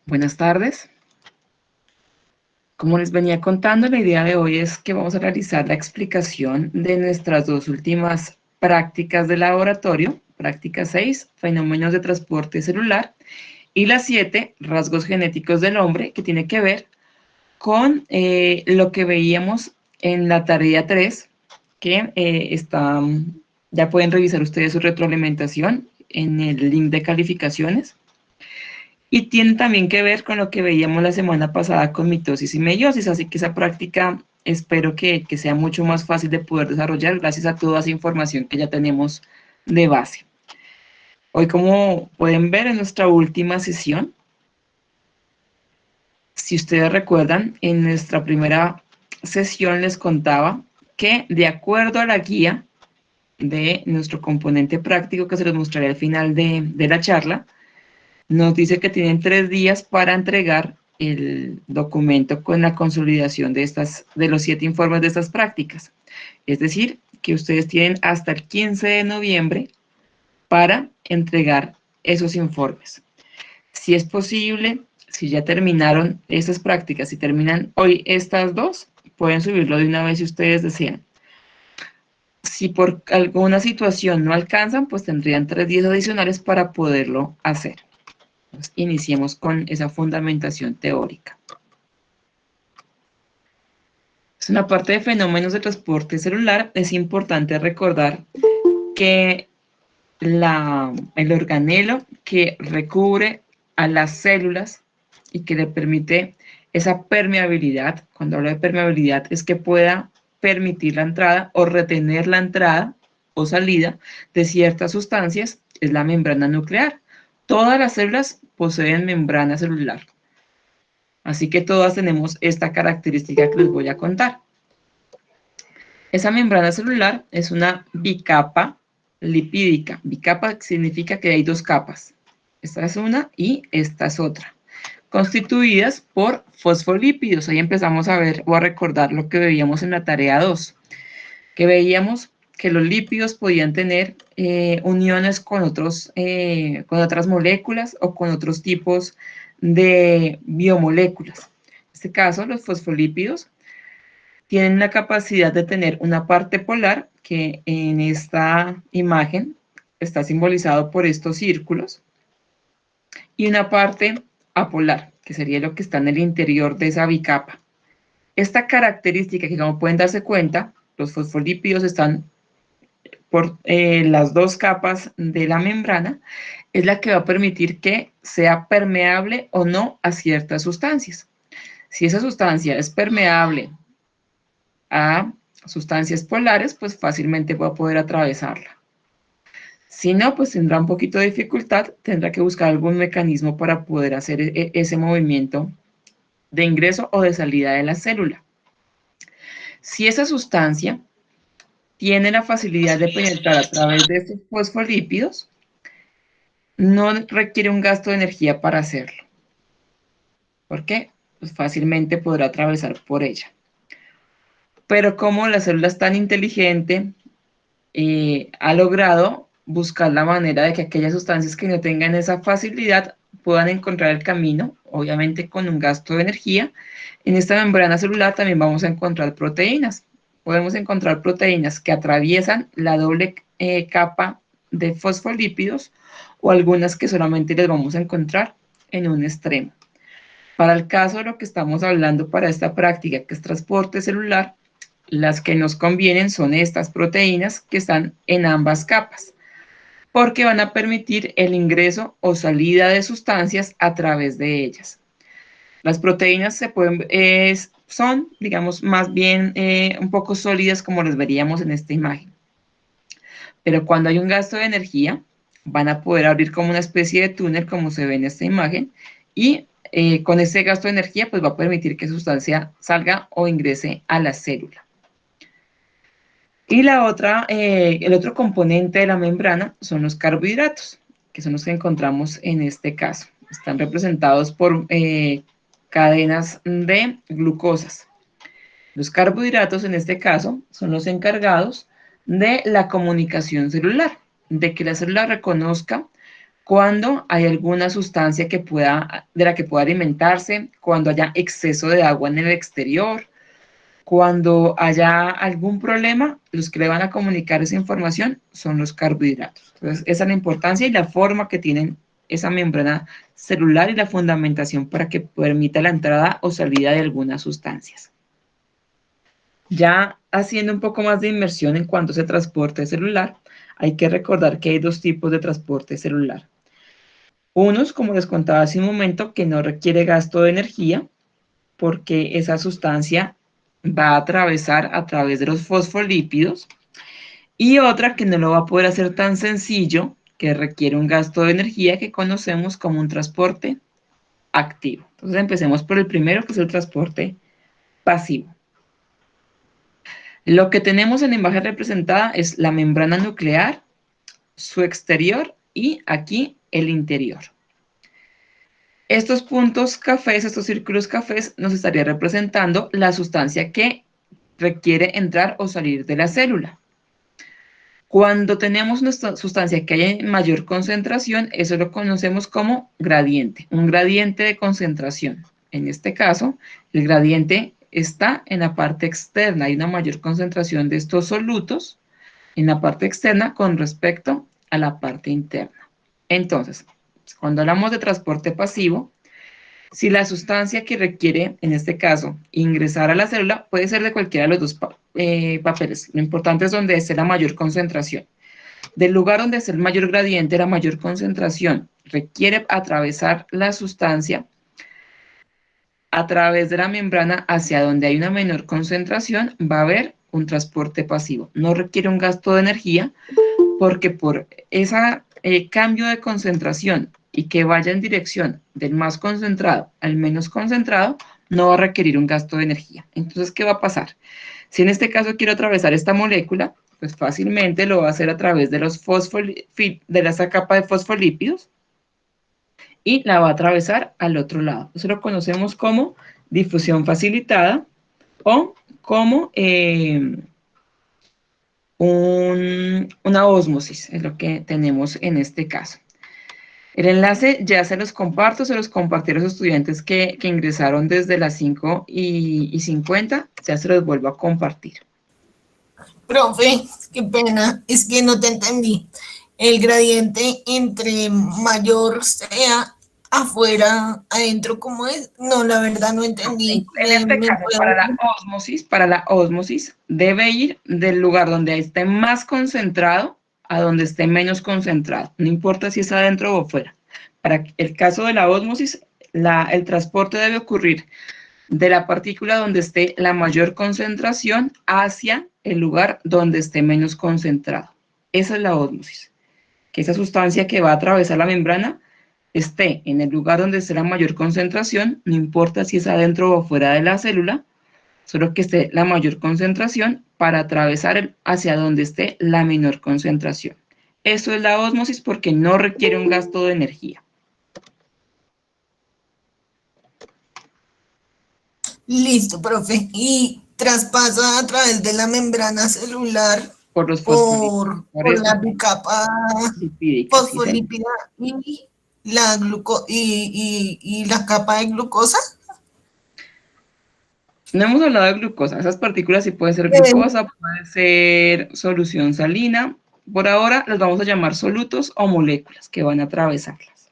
Buenas tardes. Como les venía contando, la idea de hoy es que vamos a realizar la explicación de nuestras dos últimas prácticas de laboratorio, práctica 6, fenómenos de transporte celular, y la 7, rasgos genéticos del hombre, que tiene que ver con lo que veíamos en la tarea 3, que ya pueden revisar ustedes su retroalimentación en el link de calificaciones. Y tiene también que ver con lo que veíamos la semana pasada con mitosis y meiosis, así que esa práctica espero que sea mucho más fácil de poder desarrollar gracias a toda esa información que ya tenemos de base. Hoy, como pueden ver en nuestra última sesión, si ustedes recuerdan, en nuestra primera sesión les contaba que de acuerdo a la guía de nuestro componente práctico que se los mostraré al final de la charla, nos dice que tienen 3 días para entregar el documento con la consolidación de los 7 informes de estas prácticas. Es decir, que ustedes tienen hasta el 15 de noviembre para entregar esos informes. Si es posible, si ya terminaron estas prácticas, si terminan hoy estas dos, pueden subirlo de una vez si ustedes desean. Si por alguna situación no alcanzan, pues tendrían 3 días adicionales para poderlo hacer. Entonces, iniciemos con esa fundamentación teórica. En la parte de fenómenos de transporte celular, es importante recordar que el organelo que recubre a las células y que le permite esa permeabilidad, cuando hablo de permeabilidad, es que pueda permitir la entrada o retener la entrada o salida de ciertas sustancias, es la membrana nuclear. Todas las células poseen membrana celular. Así que todas tenemos esta característica que les voy a contar. Esa membrana celular es una bicapa lipídica. Bicapa significa que hay dos capas. Esta es una y esta es otra. Constituidas por fosfolípidos. Con empezamos a ver o a recordar lo que veíamos en la tarea 2. Que veíamos que los lípidos podían tener uniones con otras moléculas o con otros tipos de biomoléculas. En este caso, los fosfolípidos tienen la capacidad de tener una parte polar, que en esta imagen está simbolizado por estos círculos, y una parte apolar, que sería lo que está en el interior de esa bicapa. Esta característica, que como pueden darse cuenta, los fosfolípidos están por las dos capas de la membrana, es la que va a permitir que sea permeable o no a ciertas sustancias. Si esa sustancia es permeable a sustancias polares, pues fácilmente va a poder atravesarla. Si no, pues tendrá un poquito de dificultad, tendrá que buscar algún mecanismo para poder hacer ese movimiento de ingreso o de salida de la célula. Si esa sustancia tiene la facilidad de penetrar a través de estos fosfolípidos, no requiere un gasto de energía para hacerlo. ¿Por qué? Pues fácilmente podrá atravesar por ella. Pero como la célula es tan inteligente, ha logrado buscar la manera de que aquellas sustancias que no tengan esa facilidad puedan encontrar el camino, obviamente con un gasto de energía. En esta membrana celular también vamos a encontrar proteínas. Podemos encontrar proteínas que atraviesan la doble capa de fosfolípidos o algunas que solamente les vamos a encontrar en un extremo. Para el caso de lo que estamos hablando para esta práctica, que es transporte celular, las que nos convienen son estas proteínas que están en ambas capas, porque van a permitir el ingreso o salida de sustancias a través de ellas. Las proteínas son, digamos, más bien un poco sólidas, como las veríamos en esta imagen. Pero cuando hay un gasto de energía, van a poder abrir como una especie de túnel, como se ve en esta imagen, y con ese gasto de energía, pues va a permitir que sustancia salga o ingrese a la célula. Y el otro componente de la membrana son los carbohidratos, que son los que encontramos en este caso. Están representados por cadenas de glucosas. Los carbohidratos, en este caso, son los encargados de la comunicación celular, de que la célula reconozca cuando hay alguna sustancia de la que pueda alimentarse, cuando haya exceso de agua en el exterior, cuando haya algún problema, los que le van a comunicar esa información son los carbohidratos. Entonces, esa es la importancia y la forma que tienen esa membrana celular y la fundamentación para que permita la entrada o salida de algunas sustancias. Ya haciendo un poco más de inmersión en cuanto a ese transporte celular, hay que recordar que hay dos tipos de transporte celular. Unos, como les contaba hace un momento, que no requiere gasto de energía, porque esa sustancia va a atravesar a través de los fosfolípidos, y otra que no lo va a poder hacer tan sencillo, que requiere un gasto de energía que conocemos como un transporte activo. Entonces empecemos por el primero, que es el transporte pasivo. Lo que tenemos en la imagen representada es la membrana nuclear, su exterior y aquí el interior. Estos puntos cafés, estos círculos cafés, nos estaría representando la sustancia que requiere entrar o salir de la célula. Cuando tenemos una sustancia que hay en mayor concentración, eso lo conocemos como gradiente, un gradiente de concentración. En este caso, el gradiente está en la parte externa, hay una mayor concentración de estos solutos en la parte externa con respecto a la parte interna. Entonces, cuando hablamos de transporte pasivo, si la sustancia que requiere, en este caso, ingresar a la célula, puede ser de cualquiera de los dos papeles. Lo importante es donde esté la mayor concentración. Del lugar donde esté el mayor gradiente, la mayor concentración, requiere atravesar la sustancia a través de la membrana hacia donde hay una menor concentración, va a haber un transporte pasivo. No requiere un gasto de energía porque por ese cambio de concentración y que vaya en dirección del más concentrado al menos concentrado, no va a requerir un gasto de energía. Entonces, ¿qué va a pasar? Si en este caso quiero atravesar esta molécula, pues fácilmente lo va a hacer a través de esa capa de fosfolípidos y la va a atravesar al otro lado. Eso lo conocemos como difusión facilitada o como una ósmosis, es lo que tenemos en este caso. El enlace ya se los compartí a los estudiantes que ingresaron desde las 5:50, ya se los vuelvo a compartir. Profe, qué pena, es que no te entendí. El gradiente entre mayor sea afuera, adentro, ¿cómo es? No, la verdad no entendí. En este caso, para la ósmosis, debe ir del lugar donde esté más concentrado a donde esté menos concentrado. No importa si es adentro o fuera. Para el caso de la ósmosis, el transporte debe ocurrir de la partícula donde esté la mayor concentración hacia el lugar donde esté menos concentrado. Esa es la ósmosis. Que esa sustancia que va a atravesar la membrana esté en el lugar donde esté la mayor concentración, no importa si es adentro o fuera de la célula, solo que esté la mayor concentración para atravesar hacia donde esté la menor concentración. Eso es la ósmosis porque no requiere un gasto de energía. Listo, profe. Y traspasa a través de la membrana celular Por los fosfolípidos. por la capa Lipídica, sí, fosfolípida y la capa de glucosa. no hemos hablado de glucosa. Esas partículas sí pueden ser glucosa, puede ser solución salina. Por ahora las vamos a llamar solutos o moléculas que van a atravesarlas.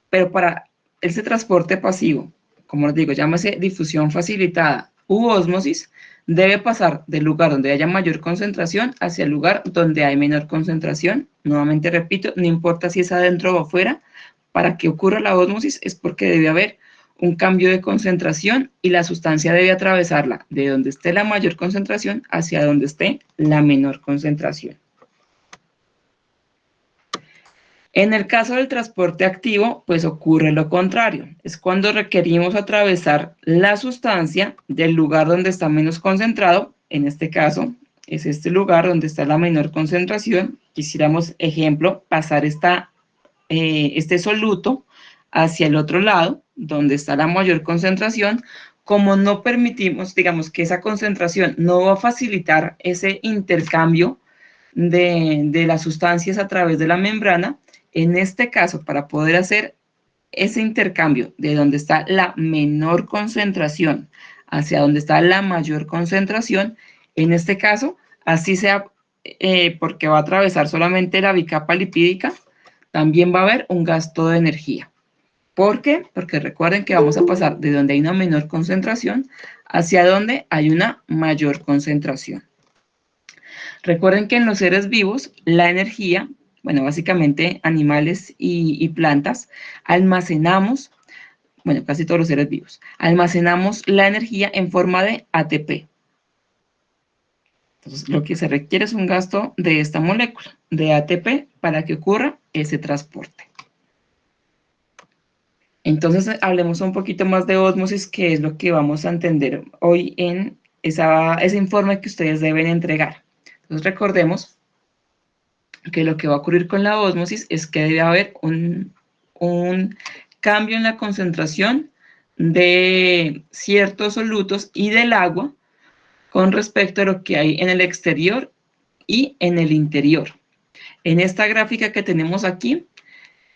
Pero para ese transporte pasivo, como les digo, llámese difusión facilitada u ósmosis, debe pasar del lugar donde haya mayor concentración hacia el lugar donde hay menor concentración. Nuevamente repito, no importa si es adentro o afuera, para que ocurra la ósmosis es porque debe haber un cambio de concentración y la sustancia debe atravesarla de donde esté la mayor concentración hacia donde esté la menor concentración. En el caso del transporte activo, pues ocurre lo contrario. Es cuando requerimos atravesar la sustancia del lugar donde está menos concentrado. En este caso, es este lugar donde está la menor concentración. Quisiéramos, ejemplo, pasar este soluto hacia el otro lado, donde está la mayor concentración. Como no permitimos, digamos, que esa concentración no va a facilitar ese intercambio de las sustancias a través de la membrana, En este caso, para poder hacer ese intercambio de donde está la menor concentración hacia donde está la mayor concentración, en este caso, así sea porque va a atravesar solamente la bicapa lipídica, también va a haber un gasto de energía. ¿Por qué? Porque recuerden que vamos a pasar de donde hay una menor concentración hacia donde hay una mayor concentración. Recuerden que en los seres vivos, la energía, bueno, básicamente animales y plantas, almacenamos, bueno, casi todos los seres vivos, almacenamos la energía en forma de ATP. Entonces, lo que se requiere es un gasto de esta molécula, de ATP, para que ocurra ese transporte. Entonces, hablemos un poquito más de ósmosis, que es lo que vamos a entender hoy en ese informe que ustedes deben entregar. Entonces, recordemos que lo que va a ocurrir con la ósmosis es que debe haber un cambio en la concentración de ciertos solutos y del agua con respecto a lo que hay en el exterior y en el interior. En esta gráfica que tenemos aquí,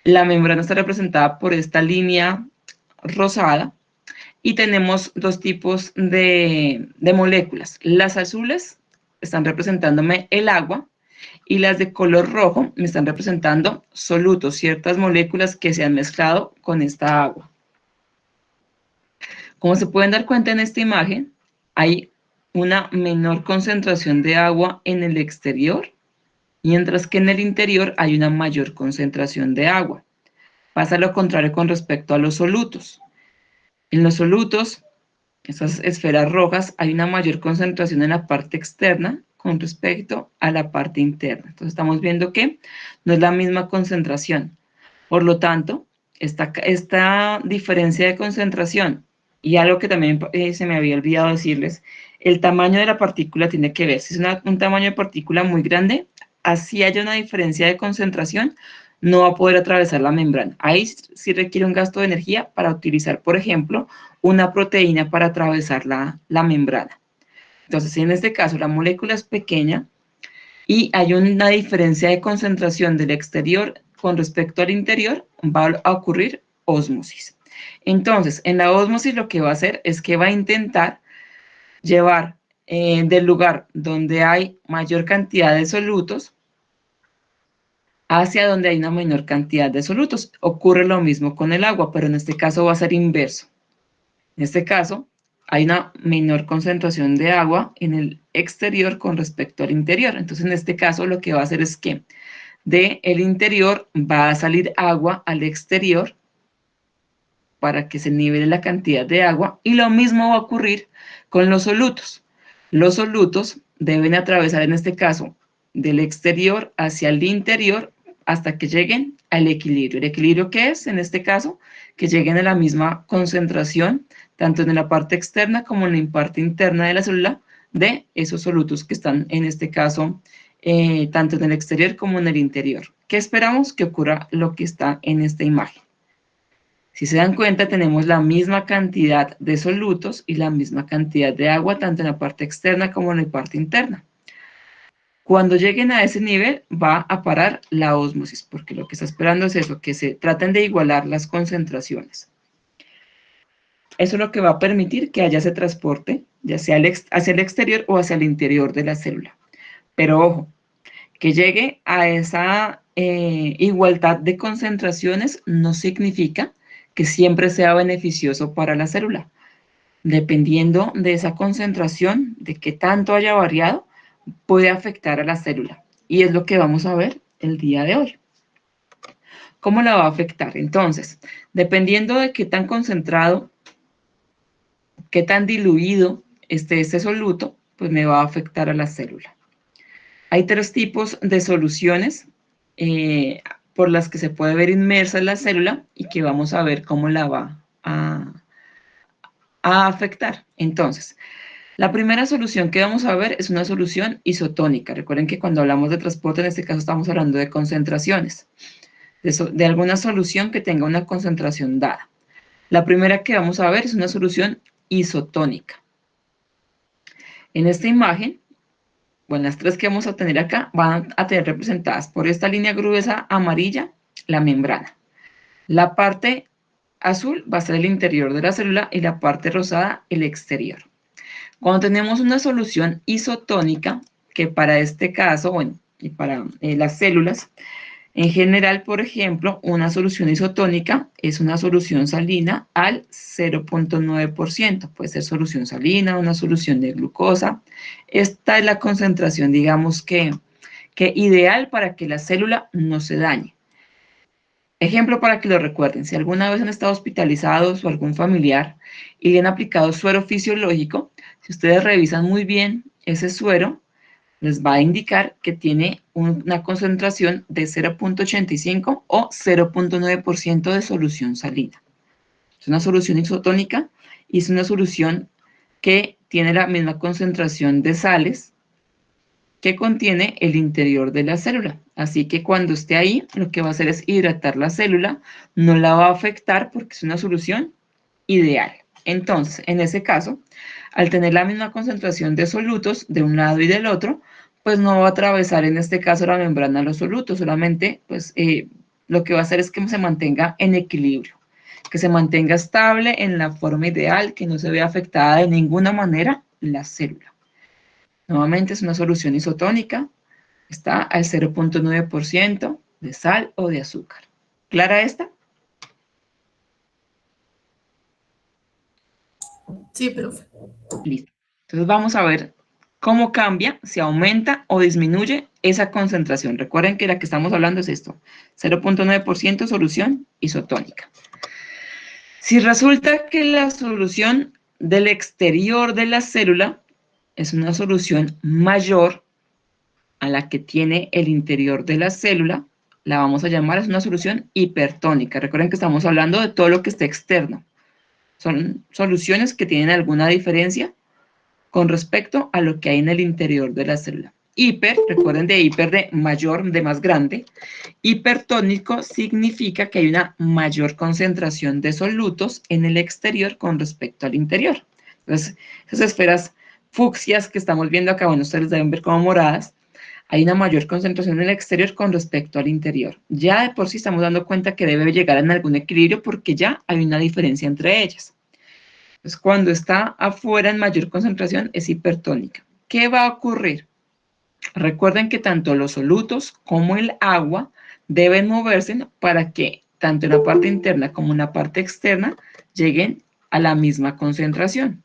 la membrana está representada por esta línea rosada y tenemos dos tipos de moléculas. Las azules están representándome el agua y las de color rojo me están representando solutos, ciertas moléculas que se han mezclado con esta agua. Como se pueden dar cuenta en esta imagen, hay una menor concentración de agua en el exterior, mientras que en el interior hay una mayor concentración de agua. Pasa lo contrario con respecto a los solutos. En los solutos, esas esferas rojas, hay una mayor concentración en la parte externa con respecto a la parte interna. Entonces estamos viendo que no es la misma concentración. Por lo tanto, esta diferencia de concentración, y algo que también se me había olvidado decirles, el tamaño de la partícula tiene que ver. Si es un tamaño de partícula muy grande, así haya una diferencia de concentración, no va a poder atravesar la membrana. Ahí sí requiere un gasto de energía para utilizar, por ejemplo, una proteína para atravesar la membrana. Entonces, si en este caso la molécula es pequeña y hay una diferencia de concentración del exterior con respecto al interior, va a ocurrir ósmosis. Entonces, en la ósmosis lo que va a hacer es que va a intentar llevar del lugar donde hay mayor cantidad de solutos hacia donde hay una menor cantidad de solutos. Ocurre lo mismo con el agua, pero en este caso va a ser inverso. En este caso, hay una menor concentración de agua en el exterior con respecto al interior. Entonces, en este caso, lo que va a hacer es que del interior va a salir agua al exterior para que se nivele la cantidad de agua, y lo mismo va a ocurrir con los solutos. Los solutos deben atravesar, en este caso, del exterior hacia el interior hasta que lleguen al equilibrio. ¿El equilibrio qué es? En este caso, que lleguen a la misma concentración, tanto en la parte externa como en la parte interna de la célula, de esos solutos que están, en este caso, tanto en el exterior como en el interior. ¿Qué esperamos? Que ocurra lo que está en esta imagen. Si se dan cuenta, tenemos la misma cantidad de solutos y la misma cantidad de agua, tanto en la parte externa como en la parte interna. Cuando lleguen a ese nivel, va a parar la ósmosis, porque lo que está esperando es eso, que se traten de igualar las concentraciones. Eso es lo que va a permitir que haya ese transporte, ya sea hacia el exterior o hacia el interior de la célula. Pero ojo, que llegue a esa igualdad de concentraciones no significa que siempre sea beneficioso para la célula. Dependiendo de esa concentración, de qué tanto haya variado, puede afectar a la célula. Y es lo que vamos a ver el día de hoy. ¿Cómo la va a afectar? Entonces, dependiendo de qué tan concentrado, qué tan diluido esté ese soluto, pues me va a afectar a la célula. Hay tres tipos de soluciones por las que se puede ver inmersa en la célula y que vamos a ver cómo la va a afectar. Entonces, la primera solución que vamos a ver es una solución isotónica. Recuerden que cuando hablamos de transporte, en este caso estamos hablando de concentraciones, de alguna solución que tenga una concentración dada. La primera que vamos a ver es una solución isotónica. En esta imagen, bueno, las tres que vamos a tener acá van a tener representadas por esta línea gruesa amarilla la membrana. La parte azul va a ser el interior de la célula y la parte rosada el exterior. Cuando tenemos una solución isotónica, que para este caso, bueno, y para las células, en general, por ejemplo, una solución isotónica es una solución salina al 0.9%. Puede ser solución salina, una solución de glucosa. Esta es la concentración, digamos que ideal para que la célula no se dañe. Ejemplo para que lo recuerden, si alguna vez han estado hospitalizados o algún familiar y le han aplicado suero fisiológico, si ustedes revisan muy bien ese suero, les va a indicar que tiene una concentración de 0.85 o 0.9% de solución salina. Es una solución isotónica y es una solución que tiene la misma concentración de sales que contiene el interior de la célula. Así que cuando esté ahí, lo que va a hacer es hidratar la célula, no la va a afectar porque es una solución ideal. Entonces, en ese caso, al tener la misma concentración de solutos de un lado y del otro, pues no va a atravesar en este caso la membrana de los solutos, solamente pues lo que va a hacer es que se mantenga en equilibrio, que se mantenga estable en la forma ideal, que no se vea afectada de ninguna manera la célula. Nuevamente es una solución isotónica, está al 0.9% de sal o de azúcar. ¿Clara esta? Sí, profe. Listo. Entonces vamos a ver cómo cambia, si aumenta o disminuye esa concentración. Recuerden que la que estamos hablando es esto, 0.9% solución isotónica. Si resulta que la solución del exterior de la célula es una solución mayor a la que tiene el interior de la célula, la vamos a llamar, es una solución hipertónica. Recuerden que estamos hablando de todo lo que esté externo. Son soluciones que tienen alguna diferencia con respecto a lo que hay en el interior de la célula. Hiper, recuerden de hiper de mayor, de más grande. Hipertónico significa que hay una mayor concentración de solutos en el exterior con respecto al interior. Entonces, esas esferas fucsias que estamos viendo acá, bueno, ustedes deben ver como moradas, hay una mayor concentración en el exterior con respecto al interior. Ya de por sí estamos dando cuenta que debe llegar en algún equilibrio porque ya hay una diferencia entre ellas. Entonces, cuando está afuera en mayor concentración es hipertónica. ¿Qué va a ocurrir? Recuerden que tanto los solutos como el agua deben moverse para que tanto en la parte interna como en la parte externa lleguen a la misma concentración.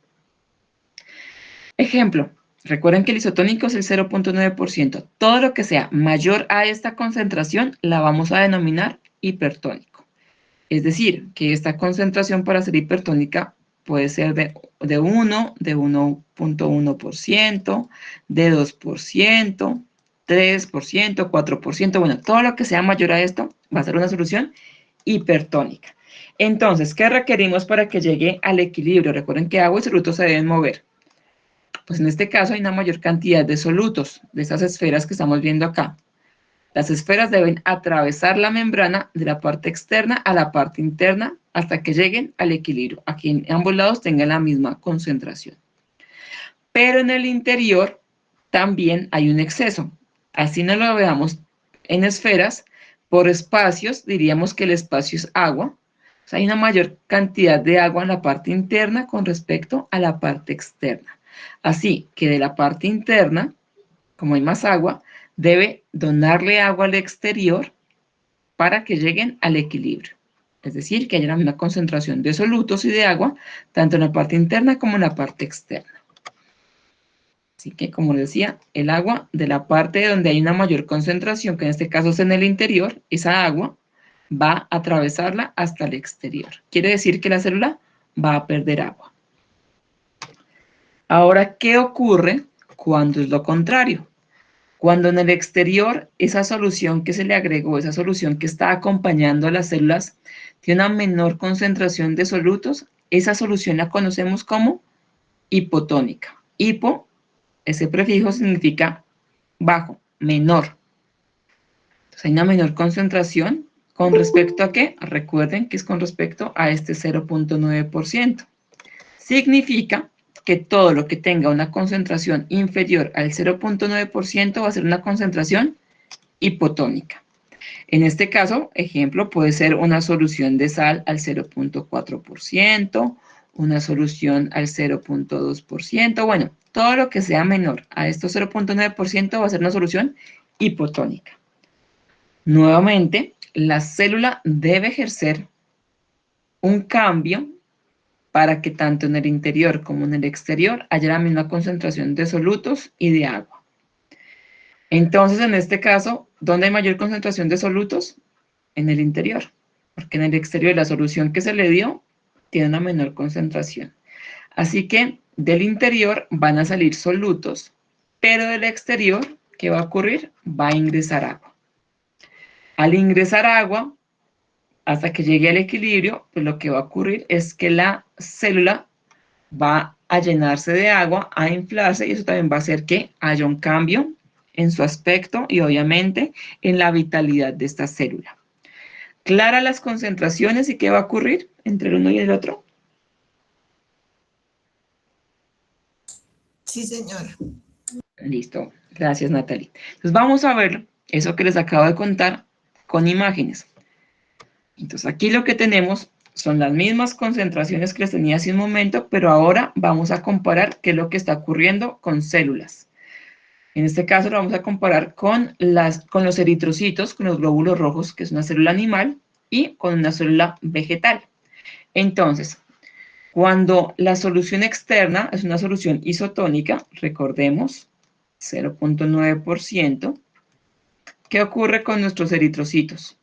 Ejemplo, recuerden que el isotónico es el 0.9%. Todo lo que sea mayor a esta concentración la vamos a denominar hipertónico. Es decir, que esta concentración para ser hipertónica puede ser de 1, de 1.1%, de 2%, 3%, 4%, bueno, todo lo que sea mayor a esto va a ser una solución hipertónica. Entonces, ¿qué requerimos para que llegue al equilibrio? Recuerden que agua y solutos se deben mover. Pues en este caso hay una mayor cantidad de solutos, de esas esferas que estamos viendo acá. Las esferas deben atravesar la membrana de la parte externa a la parte interna hasta que lleguen al equilibrio. Aquí en ambos lados tengan la misma concentración. Pero en el interior también hay un exceso. Así no lo veamos en esferas, por espacios, diríamos que el espacio es agua. O sea, hay una mayor cantidad de agua en la parte interna con respecto a la parte externa. Así que de la parte interna, como hay más agua, debe donarle agua al exterior para que lleguen al equilibrio. Es decir, que haya una concentración de solutos y de agua, tanto en la parte interna como en la parte externa. Así que, como les decía, el agua de la parte donde hay una mayor concentración, que en este caso es en el interior, esa agua va a atravesarla hasta el exterior. Quiere decir que la célula va a perder agua. Ahora, ¿qué ocurre cuando es lo contrario? Cuando en el exterior esa solución que se le agregó, esa solución que está acompañando a las células, tiene una menor concentración de solutos, esa solución la conocemos como hipotónica. Hipo, ese prefijo significa bajo, menor. Entonces hay una menor concentración con respecto a ¿qué? Recuerden que es con respecto a este 0.9%. Significa que todo lo que tenga una concentración inferior al 0.9% va a ser una concentración hipotónica. En este caso, ejemplo, puede ser una solución de sal al 0.4%, una solución al 0.2%, bueno, todo lo que sea menor a estos 0.9% va a ser una solución hipotónica. Nuevamente, la célula debe ejercer un cambio para que tanto en el interior como en el exterior haya la misma concentración de solutos y de agua. Entonces, en este caso, ¿dónde hay mayor concentración de solutos? En el interior, porque en el exterior la solución que se le dio tiene una menor concentración. Así que del interior van a salir solutos, pero del exterior, ¿qué va a ocurrir? Va a ingresar agua. Al ingresar agua, hasta que llegue al equilibrio, pues lo que va a ocurrir es que la célula va a llenarse de agua, a inflarse, y eso también va a hacer que haya un cambio en su aspecto y obviamente en la vitalidad de esta célula. ¿Clara las concentraciones y qué va a ocurrir entre el uno y el otro? Sí, señora. Listo, gracias Natalie. Entonces vamos a ver eso que les acabo de contar con imágenes. Entonces aquí lo que tenemos son las mismas concentraciones que les tenía hace un momento, pero ahora vamos a comparar qué es lo que está ocurriendo con células. En este caso lo vamos a comparar con los eritrocitos, con los glóbulos rojos, que es una célula animal, y con una célula vegetal. Entonces, cuando la solución externa es una solución isotónica, recordemos, 0.9%, ¿qué ocurre con nuestros eritrocitos?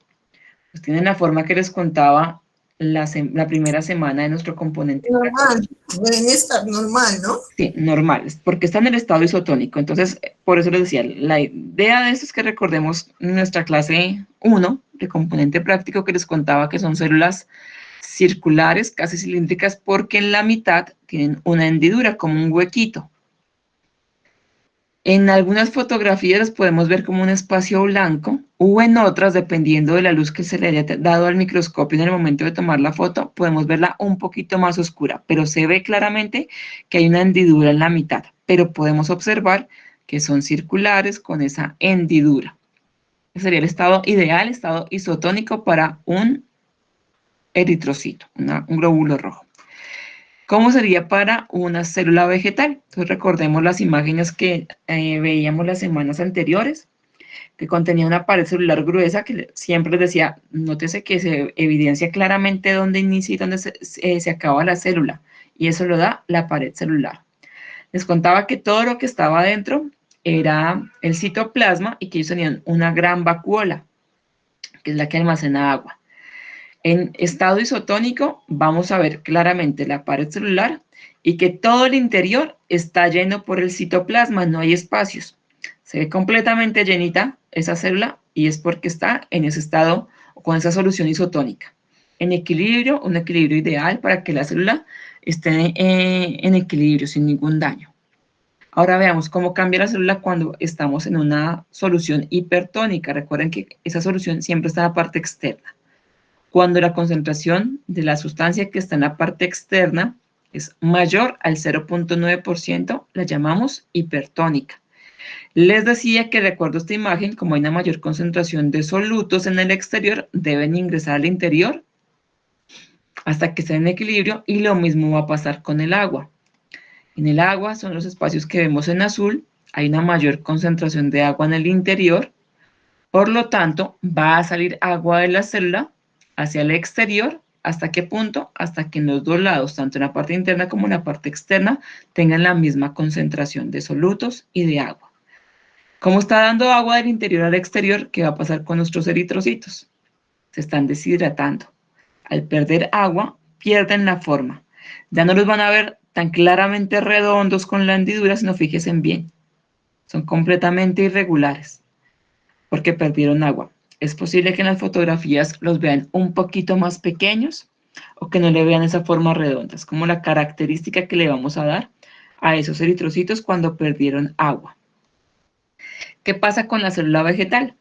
Pues tienen la forma que les contaba la primera semana de nuestro componente. Normal, deben estar normal, ¿no? Sí, normales, porque está en el estado isotónico. Entonces, por eso les decía, la idea de esto es que recordemos nuestra clase 1 de componente práctico que les contaba que son células circulares, casi cilíndricas, porque en la mitad tienen una hendidura, como un huequito. En algunas fotografías las podemos ver como un espacio blanco, o en otras, dependiendo de la luz que se le haya dado al microscopio en el momento de tomar la foto, podemos verla un poquito más oscura, pero se ve claramente que hay una hendidura en la mitad, pero podemos observar que son circulares con esa hendidura. Ese sería el estado ideal, estado isotónico para un eritrocito, un glóbulo rojo. ¿Cómo sería para una célula vegetal? Entonces recordemos las imágenes que veíamos las semanas anteriores, que contenía una pared celular gruesa que siempre les decía, nótese que se evidencia claramente dónde inicia y dónde se acaba la célula, y eso lo da la pared celular. Les contaba que todo lo que estaba adentro era el citoplasma y que ellos tenían una gran vacuola, que es la que almacena agua. En estado isotónico vamos a ver claramente la pared celular y que todo el interior está lleno por el citoplasma, no hay espacios. Se ve completamente llenita esa célula y es porque está en ese estado o con esa solución isotónica. En equilibrio, un equilibrio ideal para que la célula esté en equilibrio sin ningún daño. Ahora veamos cómo cambia la célula cuando estamos en una solución hipertónica. Recuerden que esa solución siempre está en la parte externa. Cuando la concentración de la sustancia que está en la parte externa es mayor al 0.9%, la llamamos hipertónica. Les decía que, de acuerdo a esta imagen, como hay una mayor concentración de solutos en el exterior, deben ingresar al interior hasta que estén en equilibrio, y lo mismo va a pasar con el agua. En el agua son los espacios que vemos en azul, hay una mayor concentración de agua en el interior, por lo tanto, va a salir agua de la célula hacia el exterior. ¿Hasta qué punto? Hasta que en los dos lados, tanto en la parte interna como en la parte externa, tengan la misma concentración de solutos y de agua. ¿Cómo está dando agua del interior al exterior? ¿Qué va a pasar con nuestros eritrocitos? Se están deshidratando. Al perder agua, pierden la forma. Ya no los van a ver tan claramente redondos con la hendidura, sino fíjense bien, son completamente irregulares porque perdieron agua. Es posible que en las fotografías los vean un poquito más pequeños o que no le vean esa forma redonda. Es como la característica que le vamos a dar a esos eritrocitos cuando perdieron agua. ¿Qué pasa con la célula vegetal?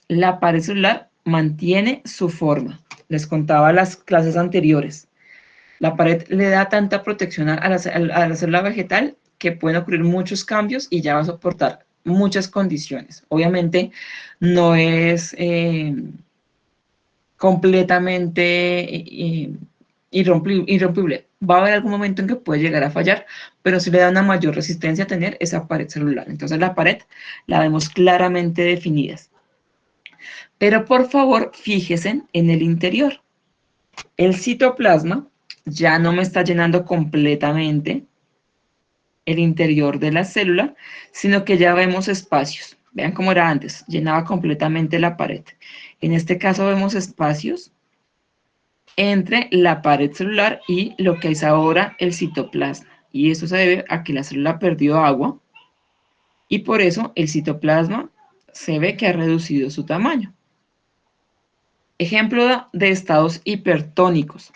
La pared celular mantiene su forma. Les contaba las clases anteriores. La pared le da tanta protección a la célula vegetal que pueden ocurrir muchos cambios y ya va a soportar muchas condiciones. Obviamente no es completamente irrompible. Va a haber algún momento en que puede llegar a fallar, pero sí le da una mayor resistencia a tener esa pared celular. Entonces la pared la vemos claramente definidas. Pero por favor, fíjense en el interior. El citoplasma ya no me está llenando completamente el interior de la célula, sino que ya vemos espacios. Vean cómo era antes, llenaba completamente la pared. En este caso vemos espacios entre la pared celular y lo que es ahora el citoplasma. Y eso se debe a que la célula perdió agua y por eso el citoplasma se ve que ha reducido su tamaño. Ejemplo de estados hipertónicos.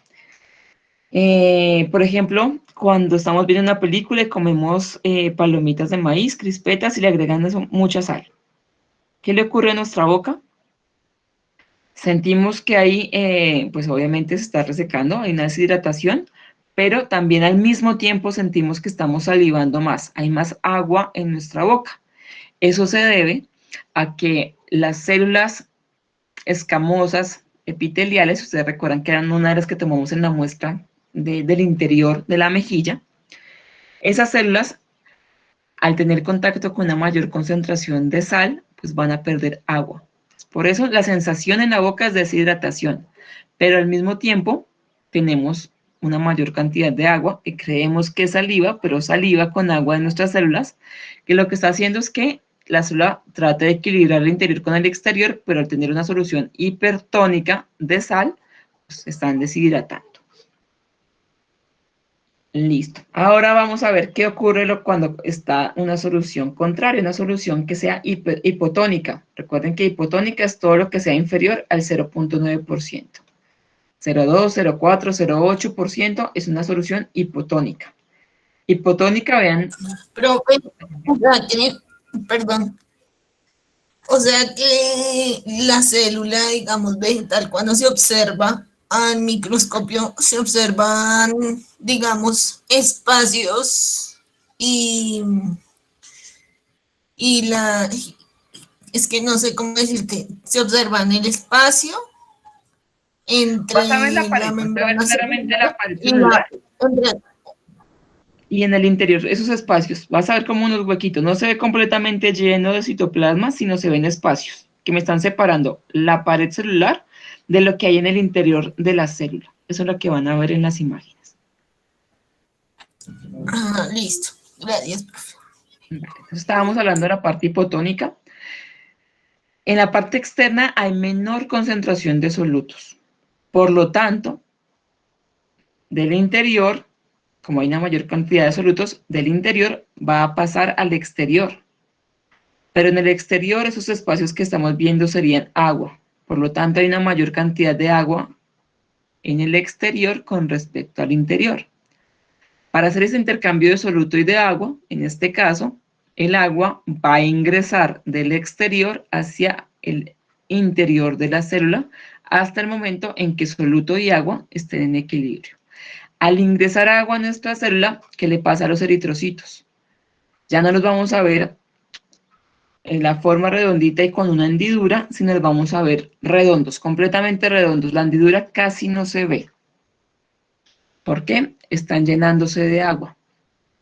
Por ejemplo, cuando estamos viendo una película y comemos palomitas de maíz, crispetas y le agregan eso, mucha sal. ¿Qué le ocurre a nuestra boca? Sentimos que ahí, pues obviamente se está resecando, hay una deshidratación, pero también al mismo tiempo sentimos que estamos salivando más, hay más agua en nuestra boca. Eso se debe a que las células escamosas epiteliales, ustedes recuerdan que eran una de las que tomamos en la muestra del interior de la mejilla, esas células, al tener contacto con una mayor concentración de sal, pues van a perder agua. Por eso la sensación en la boca es deshidratación, pero al mismo tiempo tenemos una mayor cantidad de agua que creemos que es saliva, pero saliva con agua en nuestras células, que lo que está haciendo es que la célula trata de equilibrar el interior con el exterior, pero al tener una solución hipertónica de sal, pues están deshidratando. Listo. Ahora vamos a ver qué ocurre cuando está una solución contraria, una solución que sea hipotónica. Recuerden que hipotónica es todo lo que sea inferior al 0.9%. 0.2, 0.4, 0.8% es una solución hipotónica. Hipotónica, vean. Pero, o sea que, perdón, o sea que la célula, digamos, vegetal, cuando se observa al microscopio, se observan, digamos, espacios y, y la, es que no sé cómo decirte, se observan el espacio Vas a ver la entre la pared, vas a ver membrana claramente la celular pared y celular. entre, Y en el interior, esos espacios, vas a ver como unos huequitos. No se ve completamente lleno de citoplasma, sino se ven espacios que me están separando la pared celular de lo que hay en el interior de la célula. Eso es lo que van a ver en las imágenes. listo. Gracias, profe. Vale, entonces estábamos hablando de la parte hipotónica. En la parte externa hay menor concentración de solutos. Por lo tanto, del interior, como hay una mayor cantidad de solutos, del interior va a pasar al exterior. Pero en el exterior esos espacios que estamos viendo serían agua. Por lo tanto, hay una mayor cantidad de agua en el exterior con respecto al interior. Para hacer ese intercambio de soluto y de agua, en este caso, el agua va a ingresar del exterior hacia el interior de la célula hasta el momento en que soluto y agua estén en equilibrio. Al ingresar agua a nuestra célula, ¿qué le pasa a los eritrocitos? Ya no los vamos a ver en la forma redondita y con una hendidura, sino los vamos a ver redondos, completamente redondos. La hendidura casi no se ve. ¿Por qué? Están llenándose de agua.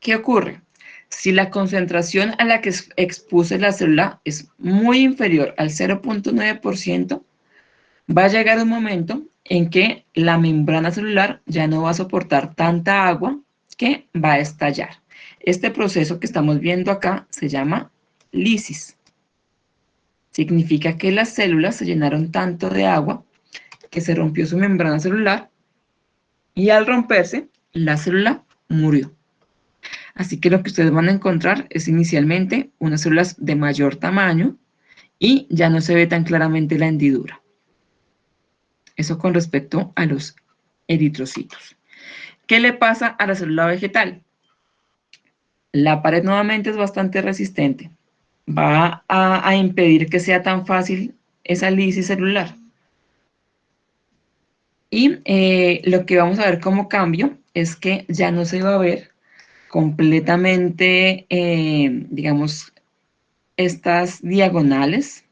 ¿Qué ocurre? Si la concentración a la que expuse la célula es muy inferior al 0.9%, va a llegar un momento en que la membrana celular ya no va a soportar tanta agua que va a estallar. Este proceso que estamos viendo acá se llama lisis. Significa que las células se llenaron tanto de agua que se rompió su membrana celular y al romperse, la célula murió. Así que lo que ustedes van a encontrar es inicialmente unas células de mayor tamaño y ya no se ve tan claramente la hendidura. Eso con respecto a los eritrocitos. ¿Qué le pasa a la célula vegetal? La pared nuevamente es bastante resistente. Va a impedir que sea tan fácil esa lisis celular. Y lo que vamos a ver como cambio es que ya no se va a ver completamente, digamos, estas diagonales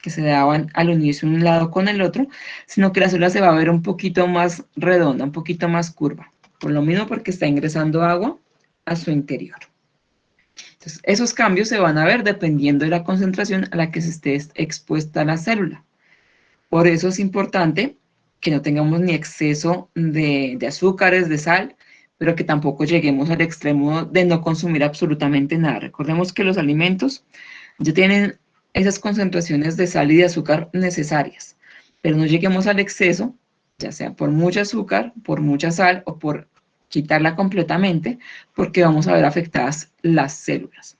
que se daban al unirse un lado con el otro, sino que la célula se va a ver un poquito más redonda, un poquito más curva. Por lo mismo porque está ingresando agua a su interior. Entonces, esos cambios se van a ver dependiendo de la concentración a la que se esté expuesta la célula. Por eso es importante que no tengamos ni exceso de azúcares, de sal, pero que tampoco lleguemos al extremo de no consumir absolutamente nada. Recordemos que los alimentos ya tienen esas concentraciones de sal y de azúcar necesarias, pero no lleguemos al exceso, ya sea por mucho azúcar, por mucha sal o por quitarla completamente, porque vamos a ver afectadas las células.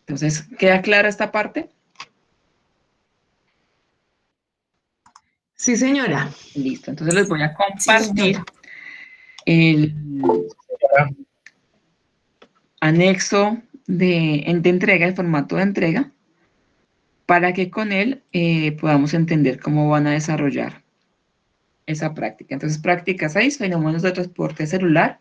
Entonces, ¿queda clara esta parte? Sí, señora. Listo, entonces les voy a Sí, compartir señora. el anexo de entrega, el formato de entrega, para que con él podamos entender cómo van a desarrollar esa práctica. Entonces, práctica 6, fenómenos de transporte celular.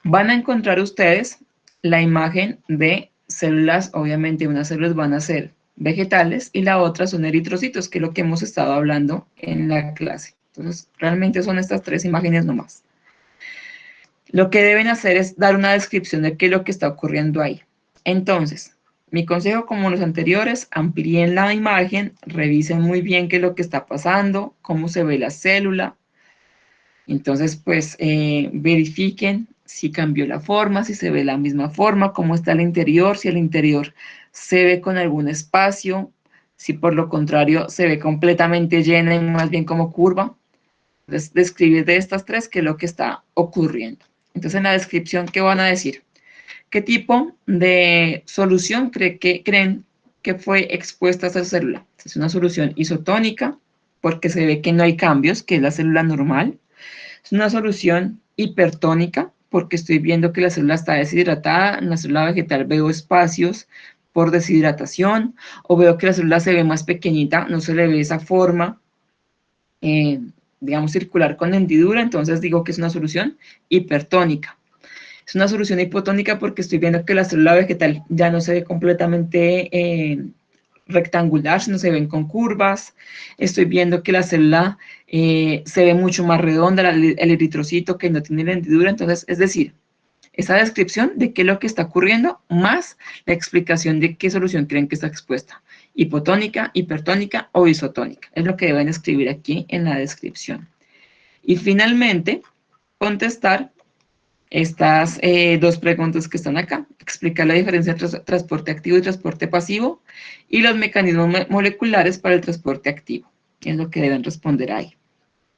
Van a encontrar ustedes la imagen de células, obviamente unas células van a ser vegetales y la otra son eritrocitos, que es lo que hemos estado hablando en la clase. Entonces, realmente son estas tres imágenes nomás. Lo que deben hacer es dar una descripción de qué es lo que está ocurriendo ahí. Entonces, mi consejo, como los anteriores, amplíen la imagen, revisen muy bien qué es lo que está pasando, cómo se ve la célula. Entonces, pues, verifiquen si cambió la forma, si se ve la misma forma, cómo está el interior, si el interior se ve con algún espacio, si por lo contrario se ve completamente llena y más bien como curva. Entonces, describir de estas tres qué es lo que está ocurriendo. Entonces, en la descripción, ¿qué van a decir? ¿Qué tipo de solución creen que fue expuesta a esa célula? Es una solución isotónica, porque se ve que no hay cambios, que es la célula normal. Es una solución hipertónica, porque estoy viendo que la célula está deshidratada. En la célula vegetal veo espacios por deshidratación, o veo que la célula se ve más pequeñita, no se le ve esa forma, digamos, circular con hendidura, entonces digo que es una solución hipertónica. Es una solución hipotónica porque estoy viendo que la célula vegetal ya no se ve completamente rectangular, sino se ven con curvas. Estoy viendo que la célula se ve mucho más redonda, el eritrocito que no tiene la hendidura. Entonces, es decir, esa descripción de qué es lo que está ocurriendo, más la explicación de qué solución creen que está expuesta. Hipotónica, hipertónica o isotónica. Es lo que deben escribir aquí en la descripción. Y finalmente, contestar estas dos preguntas que están acá. Explicar la diferencia entre transporte activo y transporte pasivo y los mecanismos moleculares para el transporte activo. Es lo que deben responder ahí.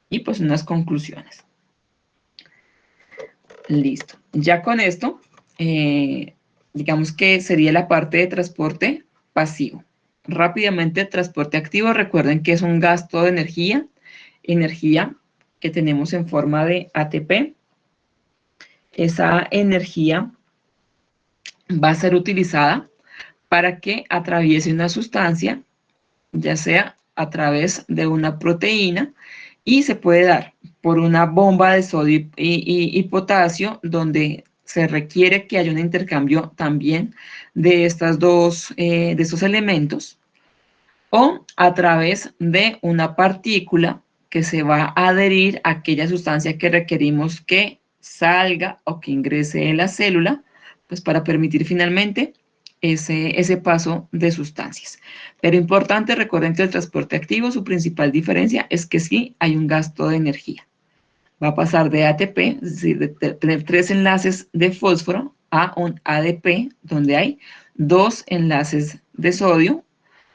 Y pues unas conclusiones. Listo. Ya con esto, digamos que sería la parte de transporte pasivo. Rápidamente, transporte activo, recuerden que es un gasto de energía que tenemos en forma de ATP. Esa energía va a ser utilizada para que atraviese una sustancia, ya sea a través de una proteína, y se puede dar por una bomba de sodio y potasio, donde se requiere que haya un intercambio también de de estos elementos, o a través de una partícula que se va a adherir a aquella sustancia que requerimos que salga o que ingrese en la célula, pues para permitir finalmente ese paso de sustancias. Pero importante, recuerden que el transporte activo, su principal diferencia es que sí hay un gasto de energía. Va a pasar de ATP, es decir, de tener 3 enlaces de fósforo, a un ADP, donde hay 2 enlaces de sodio,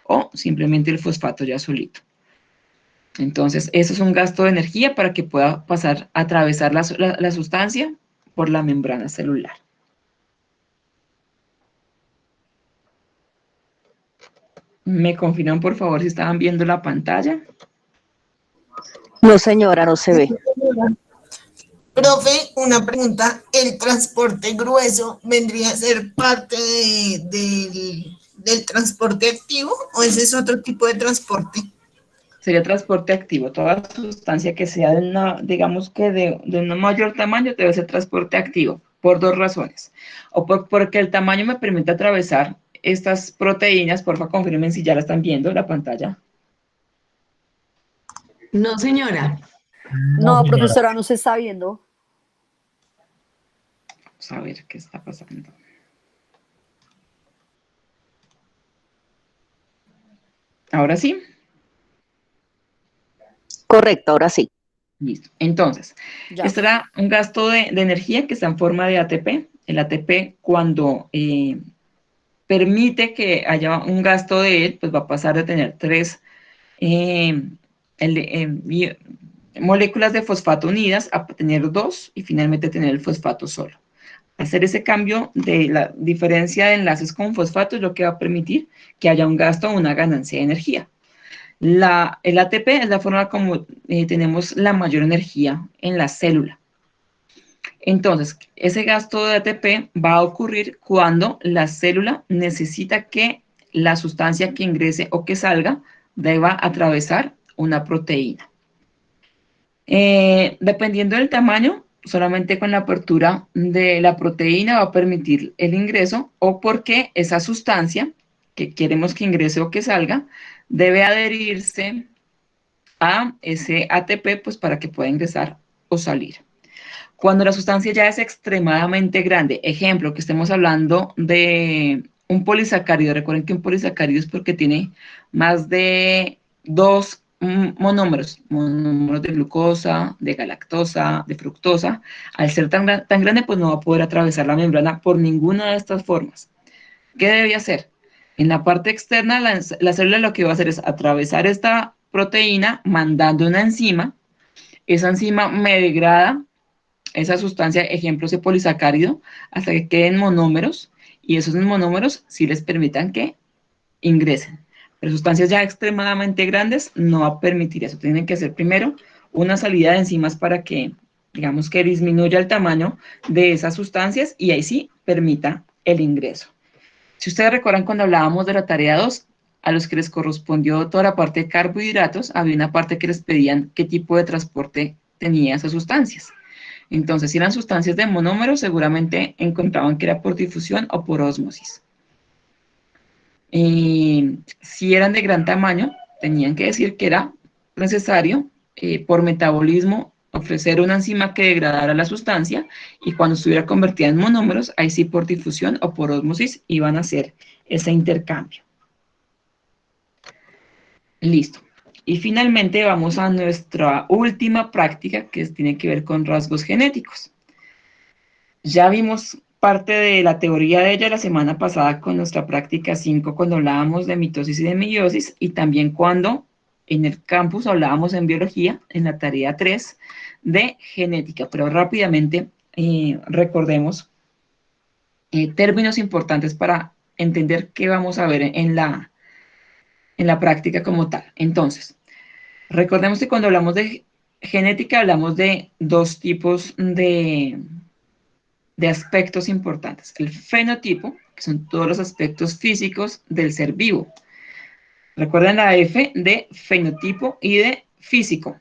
o simplemente el fosfato ya solito. Entonces, eso es un gasto de energía para que pueda pasar, atravesar la sustancia por la membrana celular. ¿Me confirman, por favor, si estaban viendo la pantalla? No, señora, no se ve. Profe, una pregunta. ¿El transporte grueso vendría a ser parte del transporte activo o ese es otro tipo de transporte? Sería transporte activo. Toda sustancia que sea digamos que de un mayor tamaño debe ser transporte activo, por dos razones. O porque el tamaño me permite atravesar estas proteínas? Porfa, confirmen si ya la están viendo en la pantalla. No, señora. No, profesora, no se está viendo. Vamos a ver qué está pasando. Ahora sí. Correcto, ahora sí. Listo. Entonces, Ya. este era un gasto de energía que está en forma de ATP. El ATP, cuando permite que haya un gasto de él, pues va a pasar de tener tres moléculas de fosfato unidas a tener dos y finalmente tener el fosfato solo. Hacer ese cambio de la diferencia de enlaces con fosfato es lo que va a permitir que haya un gasto o una ganancia de energía. El ATP es la forma como tenemos la mayor energía en la célula. Entonces, ese gasto de ATP va a ocurrir cuando la célula necesita que la sustancia que ingrese o que salga deba atravesar una proteína. Dependiendo del tamaño, solamente con la apertura de la proteína va a permitir el ingreso o porque esa sustancia que queremos que ingrese o que salga debe adherirse a ese ATP pues para que pueda ingresar o salir. Cuando la sustancia ya es extremadamente grande, ejemplo, que estemos hablando de un polisacárido, recuerden que un polisacárido es porque tiene más de dos monómeros de glucosa, de galactosa, de fructosa. Al ser tan grande, pues no va a poder atravesar la membrana por ninguna de estas formas. ¿Qué debe hacer? En la parte externa, la célula lo que va a hacer es atravesar esta proteína mandando una enzima. Esa enzima me degrada esa sustancia, ejemplo, ese polisacárido, hasta que queden monómeros, y esos monómeros sí les permitan que ingresen. Pero sustancias ya extremadamente grandes no va a permitir eso. Tienen que hacer primero una salida de enzimas para que, digamos, que disminuya el tamaño de esas sustancias y ahí sí permita el ingreso. Si ustedes recuerdan cuando hablábamos de la tarea 2, a los que les correspondió toda la parte de carbohidratos, había una parte que les pedían qué tipo de transporte tenía esas sustancias. Entonces, si eran sustancias de monómeros, seguramente encontraban que era por difusión o por ósmosis. Si eran de gran tamaño, tenían que decir que era necesario por metabolismo ofrecer una enzima que degradara la sustancia y cuando estuviera convertida en monómeros, ahí sí por difusión o por ósmosis iban a hacer ese intercambio. Listo. Y finalmente vamos a nuestra última práctica que tiene que ver con rasgos genéticos. Ya vimos parte de la teoría de ella la semana pasada con nuestra práctica 5 cuando hablábamos de mitosis y de meiosis y también cuando en el campus hablábamos en biología, en la tarea 3 de genética, pero rápidamente recordemos términos importantes para entender qué vamos a ver en la práctica como tal. Entonces, recordemos que cuando hablamos de genética hablamos de dos tipos de aspectos importantes. El fenotipo, que son todos los aspectos físicos del ser vivo. Recuerden la F de fenotipo y de físico.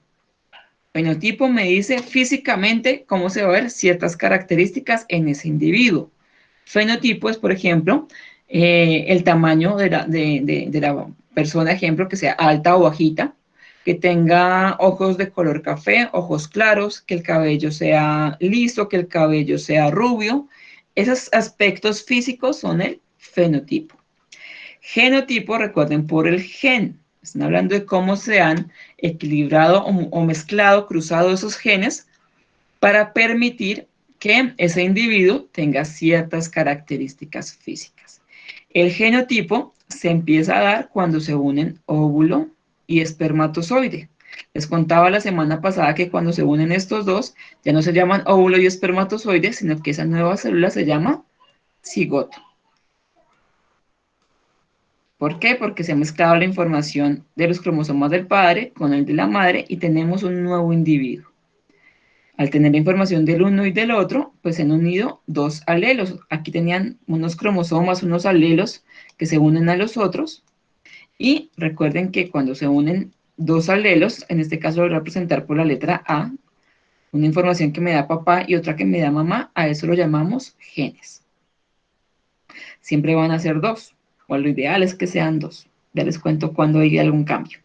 Fenotipo me dice físicamente cómo se va a ver ciertas características en ese individuo. Fenotipo es, por ejemplo, el tamaño de la persona, ejemplo, que sea alta o bajita, que tenga ojos de color café, ojos claros, que el cabello sea liso, que el cabello sea rubio. Esos aspectos físicos son el fenotipo. Genotipo, recuerden, por el gen. Están hablando de cómo se han equilibrado o mezclado, cruzado esos genes para permitir que ese individuo tenga ciertas características físicas. El genotipo se empieza a dar cuando se unen óvulo y espermatozoide. Les contaba la semana pasada que cuando se unen estos dos, ya no se llaman óvulo y espermatozoide, sino que esa nueva célula se llama cigoto. ¿Por qué? Porque se ha mezclado la información de los cromosomas del padre con el de la madre y tenemos un nuevo individuo. Al tener la información del uno y del otro, pues se han unido dos alelos. Aquí tenían unos cromosomas, unos alelos que se unen a los otros. Y recuerden que cuando se unen dos alelos, en este caso lo voy a representar por la letra A, una información que me da papá y otra que me da mamá, a eso lo llamamos genes. Siempre van a ser dos. o lo ideal es que sean 2. Ya les cuento cuando hay algún cambio.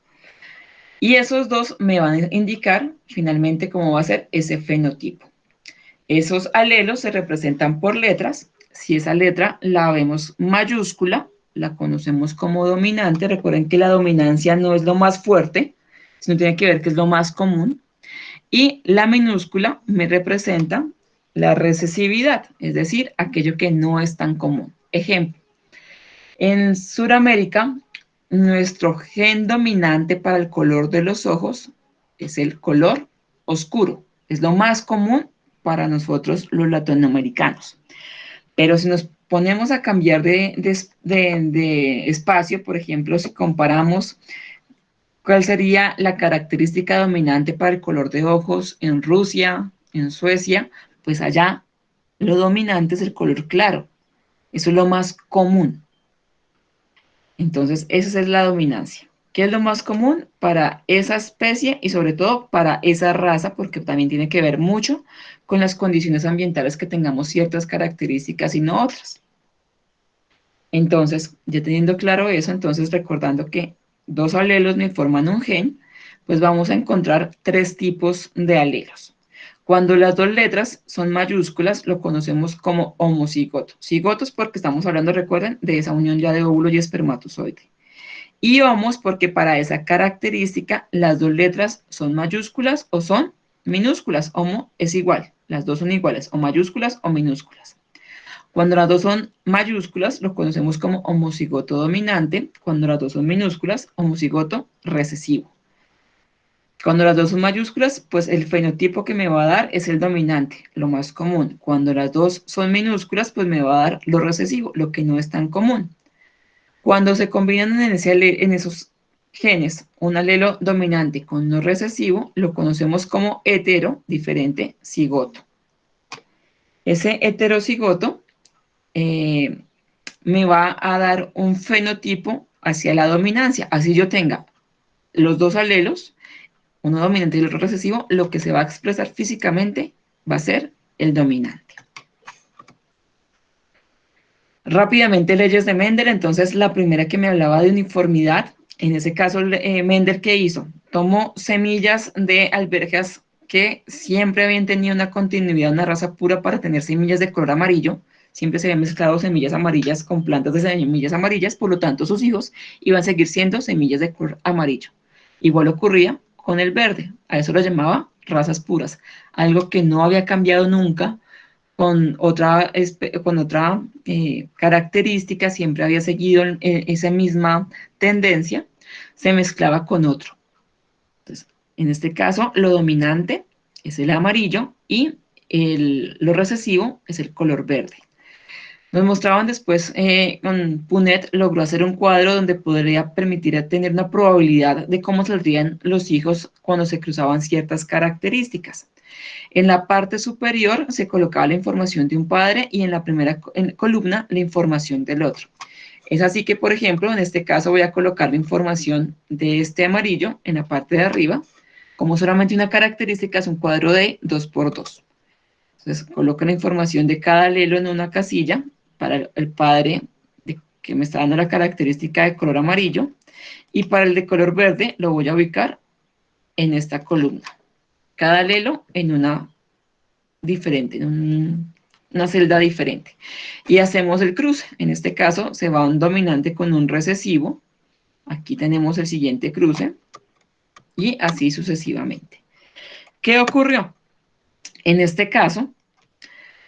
Y esos 2 me van a indicar finalmente cómo va a ser ese fenotipo. Esos alelos se representan por letras. Si esa letra la vemos mayúscula, la conocemos como dominante. Recuerden que la dominancia no es lo más fuerte, sino tiene que ver que es lo más común. Y la minúscula me representa la recesividad, es decir, aquello que no es tan común. Ejemplo, en Sudamérica, nuestro gen dominante para el color de los ojos es el color oscuro. Es lo más común para nosotros los latinoamericanos. Pero si nos ponemos a cambiar de espacio, por ejemplo, si comparamos cuál sería la característica dominante para el color de ojos en Rusia, en Suecia, pues allá lo dominante es el color claro. Eso es lo más común. Entonces, esa es la dominancia. ¿Qué es lo más común para esa especie y sobre todo para esa raza? Porque también tiene que ver mucho con las condiciones ambientales que tengamos ciertas características y no otras. Entonces, ya teniendo claro eso, entonces recordando que 2 alelos me forman un gen, pues vamos a encontrar 3 tipos de alelos. Cuando las 2 letras son mayúsculas, lo conocemos como homocigoto. Cigotos porque estamos hablando, recuerden, de esa unión ya de óvulo y espermatozoide. Y homos porque para esa característica las 2 letras son mayúsculas o son minúsculas. Homo es igual, las 2 son iguales, o mayúsculas o minúsculas. Cuando las 2 son mayúsculas, lo conocemos como homocigoto dominante. Cuando las 2 son minúsculas, homocigoto recesivo. Cuando las 2 son mayúsculas, pues el fenotipo que me va a dar es el dominante, lo más común. Cuando las 2 son minúsculas, pues me va a dar lo recesivo, lo que no es tan común. Cuando se combinan en esos genes un alelo dominante con no recesivo, lo conocemos como hetero, diferente, cigoto. Ese heterocigoto me va a dar un fenotipo hacia la dominancia. Así yo tenga los 2 alelos, uno dominante y el otro recesivo, lo que se va a expresar físicamente va a ser el dominante. Rápidamente, leyes de Mendel. Entonces, la primera que me hablaba de uniformidad, en ese caso, Mendel, ¿qué hizo? Tomó semillas de alberjas que siempre habían tenido una continuidad, una raza pura para tener semillas de color amarillo. Siempre se habían mezclado semillas amarillas con plantas de semillas amarillas, por lo tanto, sus hijos iban a seguir siendo semillas de color amarillo. Igual ocurría con el verde, a eso lo llamaba razas puras, algo que no había cambiado nunca con otra característica, siempre había seguido esa misma tendencia, se mezclaba con otro. Entonces, en este caso, lo dominante es el amarillo y lo recesivo es el color verde. Nos mostraban después, con Punet logró hacer un cuadro donde podría permitir tener una probabilidad de cómo saldrían los hijos cuando se cruzaban ciertas características. En la parte superior se colocaba la información de un padre y en la primera columna la información del otro. Es así que, por ejemplo, en este caso voy a colocar la información de este amarillo en la parte de arriba. Como solamente una característica es un cuadro de 2×2. Entonces coloco la información de cada alelo en una casilla para el padre que me está dando la característica de color amarillo, y para el de color verde lo voy a ubicar en esta columna. Cada alelo en una diferente, en una celda diferente. Y hacemos el cruce. En este caso se va un dominante con un recesivo. Aquí tenemos el siguiente cruce. Y así sucesivamente. ¿Qué ocurrió? En este caso,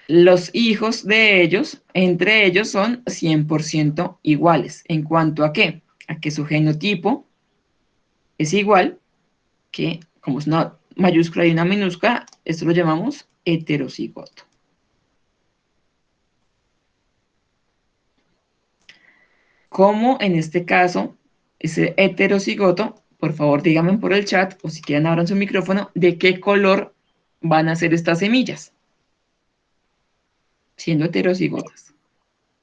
los hijos de ellos, entre ellos, son 100% iguales. ¿En cuanto a qué? A que su genotipo es igual, que como es una mayúscula y una minúscula, esto lo llamamos heterocigoto. Como en este caso, ese heterocigoto, por favor díganme por el chat, o si quieren abran su micrófono, de qué color van a ser estas semillas, siendo heterocigotas.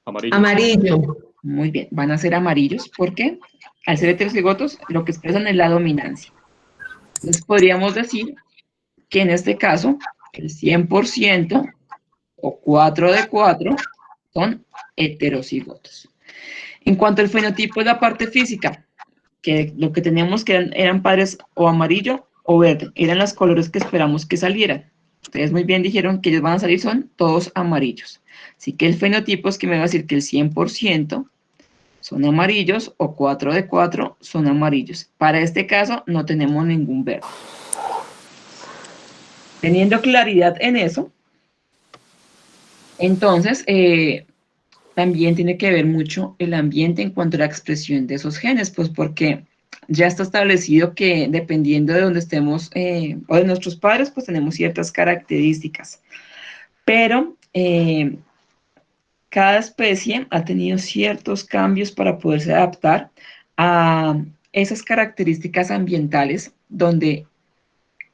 Amarillo. Amarillo. Muy bien, van a ser amarillos, porque al ser heterocigotos, lo que expresan es la dominancia. Entonces podríamos decir que en este caso, el 100% o 4 de 4 son heterocigotos. En cuanto al fenotipo de la parte física, que lo que teníamos que eran padres o amarillo o verde, eran los colores que esperamos que salieran. Ustedes muy bien dijeron que ellos van a salir son todos amarillos. Así que el fenotipo es que me va a decir que el 100% son amarillos o 4 de 4 son amarillos. Para este caso no tenemos ningún verde. Teniendo claridad en eso, entonces también tiene que ver mucho el ambiente en cuanto a la expresión de esos genes, pues porque ya está establecido que dependiendo de donde estemos o de nuestros padres, pues tenemos ciertas características. Pero cada especie ha tenido ciertos cambios para poderse adaptar a esas características ambientales donde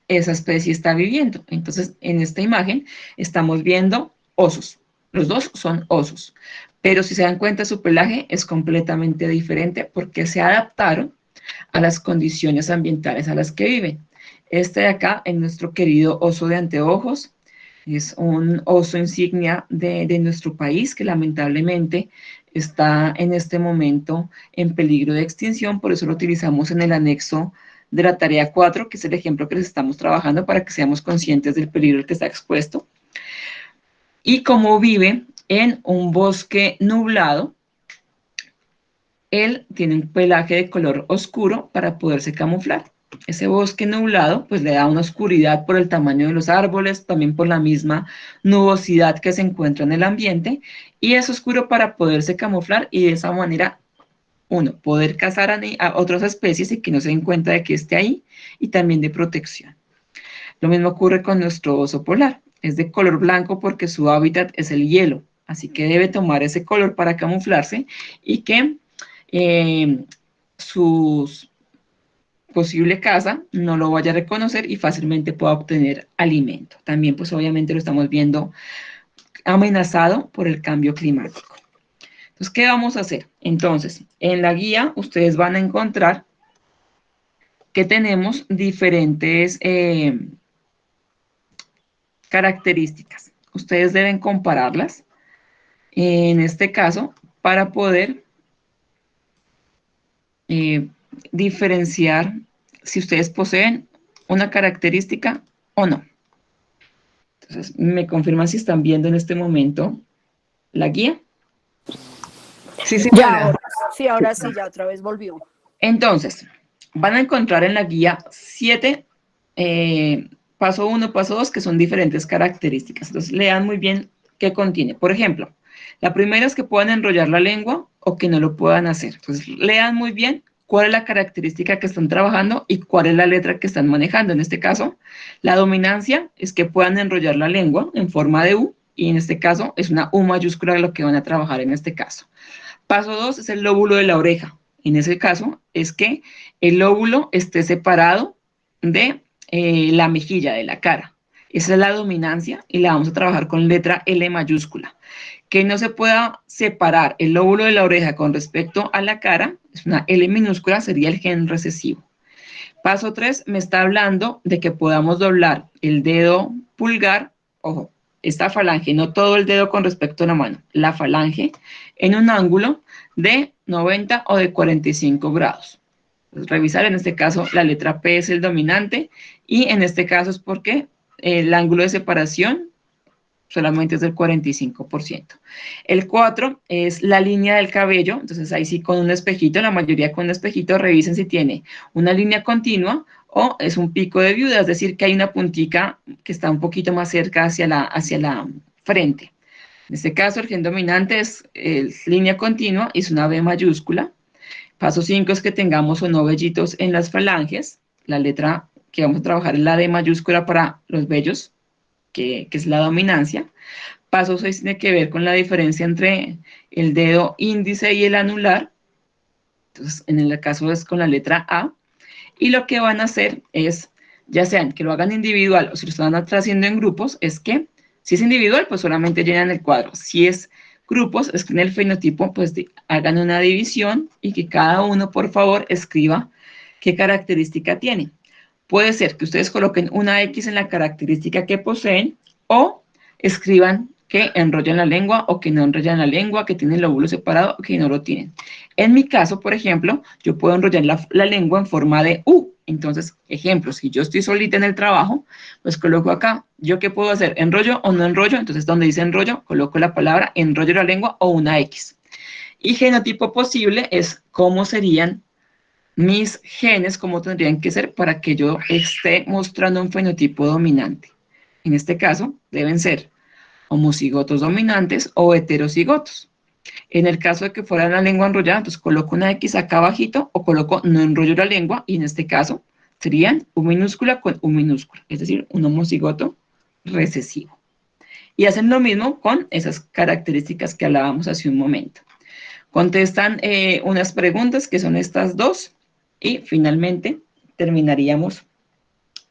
esa especie está viviendo. Entonces, en esta imagen estamos viendo osos. Los dos son osos. Pero si se dan cuenta, su pelaje es completamente diferente porque se adaptaron a las condiciones ambientales a las que viven. Este de acá es nuestro querido oso de anteojos. Es un oso insignia de nuestro país que lamentablemente está en este momento en peligro de extinción, por eso lo utilizamos en el anexo de la tarea 4, que es el ejemplo que les estamos trabajando para que seamos conscientes del peligro al que está expuesto. Y como vive en un bosque nublado, él tiene un pelaje de color oscuro para poderse camuflar. Ese bosque nublado pues le da una oscuridad por el tamaño de los árboles, también por la misma nubosidad que se encuentra en el ambiente, y es oscuro para poderse camuflar y de esa manera, uno, poder cazar a otras especies y que no se den cuenta de que esté ahí, y también de protección. Lo mismo ocurre con nuestro oso polar, es de color blanco porque su hábitat es el hielo, así que debe tomar ese color para camuflarse y que sus posible caza no lo vaya a reconocer y fácilmente pueda obtener alimento. También pues obviamente lo estamos viendo amenazado por el cambio climático. Entonces, ¿qué vamos a hacer? Entonces, en la guía ustedes van a encontrar que tenemos diferentes características. Ustedes deben compararlas, en este caso, para poder diferenciar si ustedes poseen una característica o no. Entonces, me confirman si están viendo en este momento la guía. Sí, señora. Sí, ahora sí, ya otra vez volvió. Entonces, van a encontrar en la guía 7, paso 1, paso 2, que son diferentes características. Entonces, lean muy bien qué contiene. Por ejemplo, la primera es que puedan enrollar la lengua o que no lo puedan hacer. Entonces, lean muy bien cuál es la característica que están trabajando y cuál es la letra que están manejando. En este caso, la dominancia es que puedan enrollar la lengua en forma de U, y en este caso es una U mayúscula lo que van a trabajar en este caso. Paso 2 es el lóbulo de la oreja. En ese caso es que el lóbulo esté separado de la mejilla, de la cara. Esa es la dominancia y la vamos a trabajar con letra L mayúscula. Que no se pueda separar el lóbulo de la oreja con respecto a la cara, es una L minúscula, sería el gen recesivo. Paso 3 me está hablando de que podamos doblar el dedo pulgar, ojo, esta falange, no todo el dedo con respecto a la mano, la falange en un ángulo de 90 o de 45 grados. Pues revisar en este caso la letra P es el dominante y en este caso es porque el ángulo de separación solamente es del 45%. El 4 es la línea del cabello, entonces ahí sí con un espejito, la mayoría con un espejito, revisen si tiene una línea continua o es un pico de viuda, es decir, que hay una puntica que está un poquito más cerca hacia la frente. En este caso, el gen dominante es línea continua y es una B mayúscula. Paso 5 es que tengamos o no vellitos en las falanges. La letra que vamos a trabajar es la D mayúscula para los vellos, que es la dominancia. Paso 6 tiene que ver con la diferencia entre el dedo índice y el anular. Entonces, en el caso es con la letra A. Y lo que van a hacer es, ya sean que lo hagan individual o si lo están haciendo en grupos, es que si es individual, pues solamente llenan el cuadro. Si es grupos, es que en el fenotipo, pues hagan una división y que cada uno, por favor, escriba qué característica tiene. Puede ser que ustedes coloquen una X en la característica que poseen o escriban que enrollan la lengua o que no enrollan la lengua, que tienen el lóbulo separado o que no lo tienen. En mi caso, por ejemplo, yo puedo enrollar la lengua en forma de U. Entonces, ejemplo, si yo estoy solita en el trabajo, pues coloco acá, ¿yo qué puedo hacer? ¿Enrollo o no enrollo? Entonces, donde dice enrollo, coloco la palabra enrollo la lengua o una X. Y genotipo posible es cómo serían mis genes, cómo tendrían que ser para que yo esté mostrando un fenotipo dominante. En este caso, deben ser homocigotos dominantes o heterocigotos. En el caso de que fuera la lengua enrollada, entonces coloco una X acá abajito o coloco no enrollo la lengua y en este caso serían U minúscula con U minúscula, es decir, un homocigoto recesivo. Y hacen lo mismo con esas características que hablábamos hace un momento. Contestan unas preguntas que son estas dos y finalmente terminaríamos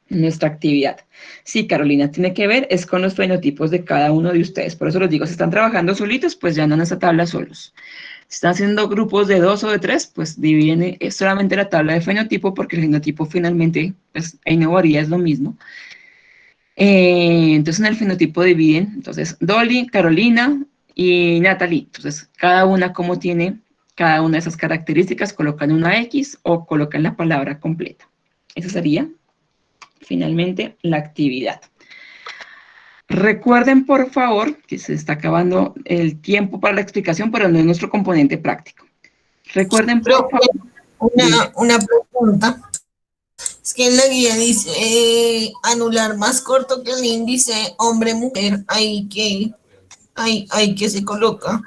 nuestra actividad. Sí, Carolina, tiene que ver, es con los fenotipos de cada uno de ustedes. Por eso les digo, si están trabajando solitos, pues ya no en esta tabla solos. Si están haciendo grupos de 2 o de 3, pues dividen solamente la tabla de fenotipo, porque el fenotipo finalmente, pues ahí no varía, es lo mismo. Entonces en el fenotipo dividen, entonces Dolly, Carolina y Natalie. Entonces cada una como tiene cada una de esas características, colocan una X o colocan la palabra completa. Esa sería finalmente la actividad. Recuerden, por favor, que se está acabando el tiempo para la explicación, pero no es nuestro componente práctico. Recuerden, por favor. Una pregunta. Es que en la guía dice anular más corto que el índice hombre-mujer. Ahí que se coloca.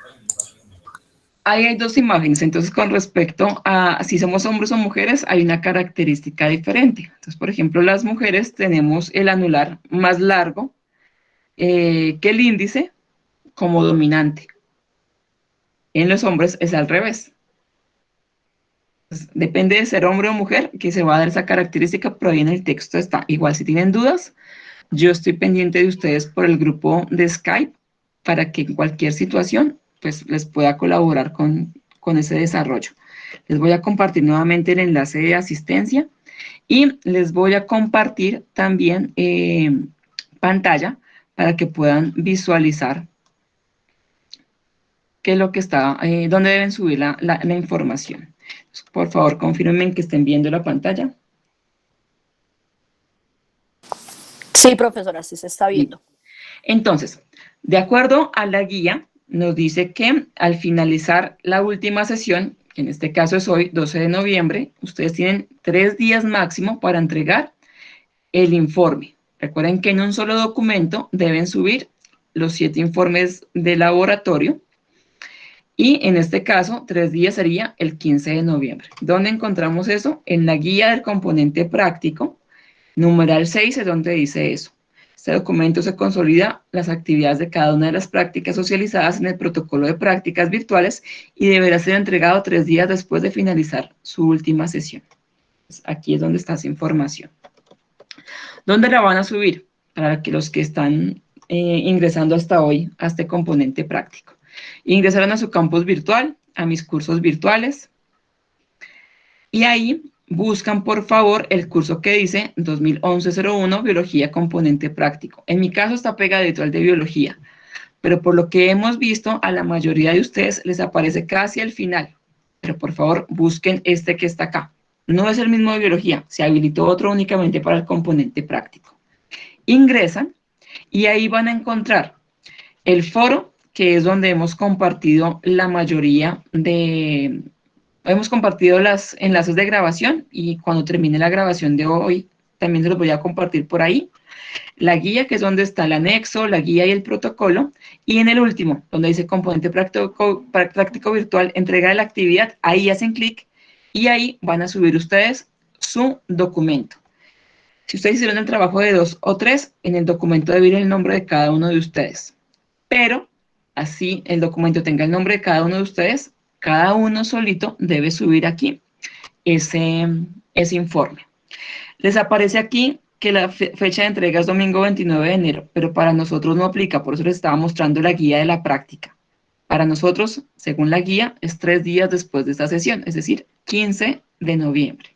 Ahí hay dos imágenes, entonces con respecto a si somos hombres o mujeres, hay una característica diferente. Entonces, por ejemplo, las mujeres tenemos el anular más largo que el índice como dominante. En los hombres es al revés. Entonces, depende de ser hombre o mujer que se va a dar esa característica, pero ahí en el texto está. Igual, si tienen dudas, yo estoy pendiente de ustedes por el grupo de Skype para que en cualquier situación pues les pueda colaborar con ese desarrollo. Les voy a compartir nuevamente el enlace de asistencia y les voy a compartir también pantalla para que puedan visualizar qué es lo que está, dónde deben subir la información. Entonces, por favor, confirmen que estén viendo la pantalla. Sí, profesora, sí se está viendo. Entonces, de acuerdo a la guía, nos dice que al finalizar la última sesión, que en este caso es hoy, 12 de noviembre, ustedes tienen 3 días máximo para entregar el informe. Recuerden que en un solo documento deben subir los 7 informes de laboratorio y en este caso 3 días sería el 15 de noviembre. ¿Dónde encontramos eso? En la guía del componente práctico, numeral 6 es donde dice eso. Este documento se consolida las actividades de cada una de las prácticas socializadas en el protocolo de prácticas virtuales y deberá ser entregado 3 días después de finalizar su última sesión. Aquí es donde está esa información. ¿Dónde la van a subir? Para que los que están ingresando hasta hoy a este componente práctico. Ingresaron a su campus virtual, a mis cursos virtuales, y ahí buscan, por favor, el curso que dice 2011-01, Biología Componente Práctico. En mi caso está pegadito al de Biología, pero por lo que hemos visto, a la mayoría de ustedes les aparece casi al final. Pero por favor, busquen este que está acá. No es el mismo de Biología, se habilitó otro únicamente para el componente práctico. Ingresan y ahí van a encontrar el foro, que es donde hemos compartido la mayoría de... Hemos compartido los enlaces de grabación y cuando termine la grabación de hoy, también se los voy a compartir por ahí. La guía, que es donde está el anexo, la guía y el protocolo. Y en el último, donde dice componente práctico virtual, entrega de la actividad, ahí hacen clic y ahí van a subir ustedes su documento. Si ustedes hicieron el trabajo de 2 o 3, en el documento debe ir el nombre de cada uno de ustedes. Pero así el documento tenga el nombre de cada uno de ustedes, cada uno solito debe subir aquí ese informe. Les aparece aquí que la fecha de entrega es domingo 29 de enero, pero para nosotros no aplica, por eso les estaba mostrando la guía de la práctica. Para nosotros, según la guía, es 3 días después de esta sesión, es decir, 15 de noviembre.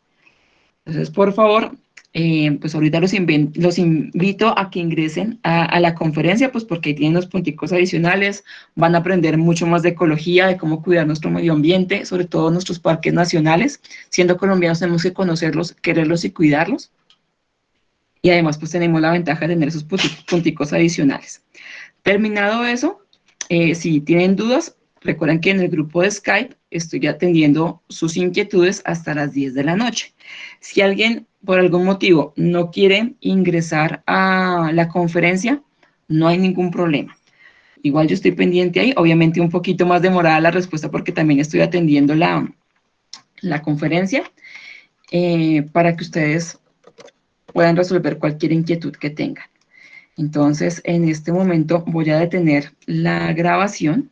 Entonces, por favor, Pues ahorita los invito a que ingresen a la conferencia, pues porque ahí tienen los punticos adicionales, van a aprender mucho más de ecología, de cómo cuidar nuestro medio ambiente, sobre todo nuestros parques nacionales. Siendo colombianos tenemos que conocerlos, quererlos y cuidarlos. Y además pues tenemos la ventaja de tener esos punticos adicionales. Terminado eso, si tienen dudas, recuerden que en el grupo de Skype estoy atendiendo sus inquietudes hasta las 10 de la noche. Si alguien por algún motivo no quiere ingresar a la conferencia, no hay ningún problema. Igual yo estoy pendiente ahí, obviamente un poquito más demorada la respuesta porque también estoy atendiendo la conferencia para que ustedes puedan resolver cualquier inquietud que tengan. Entonces, en este momento voy a detener la grabación